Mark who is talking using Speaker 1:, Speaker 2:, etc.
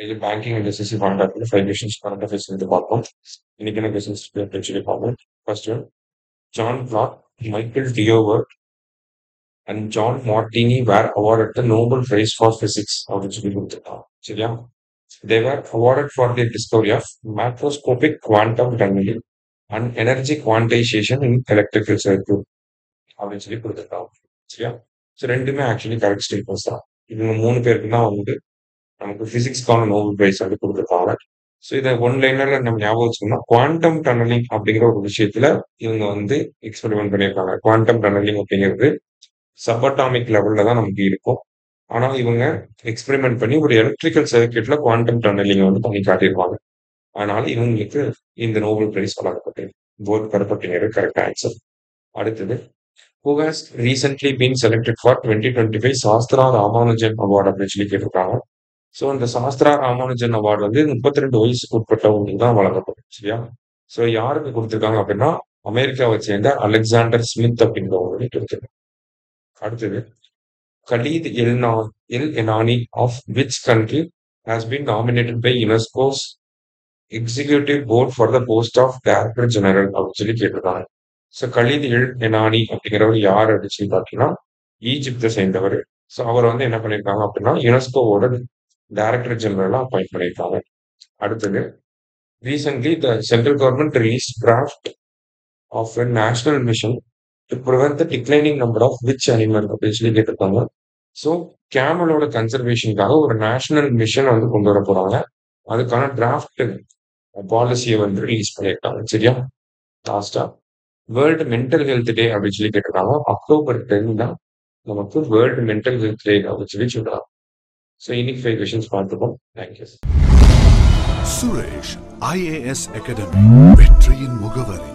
Speaker 1: இது banking and SSC கான்டாக்ட்ல 5 questions current affairs வந்து பார்ப்போம். இன்னைக்கு என்ன கொஸ்டின்ஸ் சொல்லி பார்ப்போம். First one, John Clarke, Michael Devoret and John Martinis were awarded the Nobel Prize for Physics அப்படின்னு சொல்லி கொடுத்துருக்காங்க. சரியா? They were awarded for their discovery of macroscopic quantum tunneling and energy quantization in electrical circuit அப்படின்னு சொல்லி கொடுத்துருக்காங்க. சரியா? So ரெண்டுமே actually correct statements தான். இவங்க 3 பேருக்கு தான் வந்து நமக்கு பிசிக்ஸ்க்கான நோபல் பிரைஸ் வந்து கொடுத்துருக்காங்க. ஸோ இதை ஒன் லைனர்ல நம்ம ஞாபகம் வச்சுக்கோம்னா, குவாண்டம் டனலிங் அப்படிங்கிற ஒரு விஷயத்துல இவங்க வந்து எக்ஸ்பெரிமெண்ட் பண்ணியிருக்காங்க. குவாண்டம் டனலிங் அப்படிங்கிறது சப்பாட்டாமிக் லெவல்ல தான் நமக்கு இருக்கும். ஆனா இவங்க எக்ஸ்பெரிமெண்ட் பண்ணி ஒரு எலக்ட்ரிக்கல் சர்க்கியூட்ல குவாண்டம் டனலிங் வந்து பண்ணி காட்டியிருப்பாங்க. அதனால இவங்களுக்கு இந்த நோபல் பிரைஸ் வழங்கப்பட்டது. போத் கருப்பட்டினர் கரெக்ட் ஆன்சர். அடுத்தது, who has recently been selected for 2025 SASTRA Ramanujan award அப்படின்னு சொல்லி கேட்டிருக்காங்க. ஸோ இந்த சாஸ்திரா ராமானுஜன் அவார்டு வந்து 32 வயசுக்கு உட்பட்டவங்களுக்கு தான் வழங்கப்படும். சரியா? ஸோ யாருக்கு கொடுத்துருக்காங்க அப்படின்னா, அமெரிக்காவை சேர்ந்த அலெக்சாண்டர் ஸ்மித் அப்படிங்கிறவங்களுக்கு கொடுத்துருக்காங்க. அடுத்தது, Khaled El Enany of which country has been nominated by UNESCO's executive board for the post of director general அப்படின்னு சொல்லி கேட்டிருக்காங்க. ஸோ கலீத் எல் எனானி அப்படிங்கிறவர் யார் அப்படின்னு சொல்லி பார்த்தீங்கன்னா, ஈஜிப்தை சேர்ந்தவர். ஸோ அவர் வந்து என்ன பண்ணியிருக்காங்க அப்படின்னா, யுனெஸ்கோவோட டைரக்டர் ஜெனரலா அப்பாயிண்ட் பண்ணியிருக்காங்க. அடுத்தது, recently the central government released draft of a national mission to prevent the declining number of which animal அப்படின்னு சொல்லி கேட்டிருக்காங்க. ஸோ கேமலோட கன்சர்வேஷனுக்காக ஒரு நேஷனல் மிஷன் வந்து கொண்டு வர போறாங்க. அதுக்கான டிராஃப்ட் பாலிசியை வந்து ரிலீஸ் பண்ணியிருக்காங்க. சரியா? லாஸ்டா, வேர்ல்டு மென்டல் ஹெல்த் டே அப்படின்னு சொல்லி கேட்டிருக்காங்க. அக்டோபர் 10 தான் நமக்கு வேர்ல்டு மென்டல் ஹெல்த் டே அப்படின்னு சொல்லி சொல்றாங்க. ஸோ இன்னைக்கு 5 கொஸ்டின்ஸ் பார்த்துப்போம். தேங்க்யூ.
Speaker 2: சுரேஷ் IAS அகாடமி, வெற்றியின் முகவரி.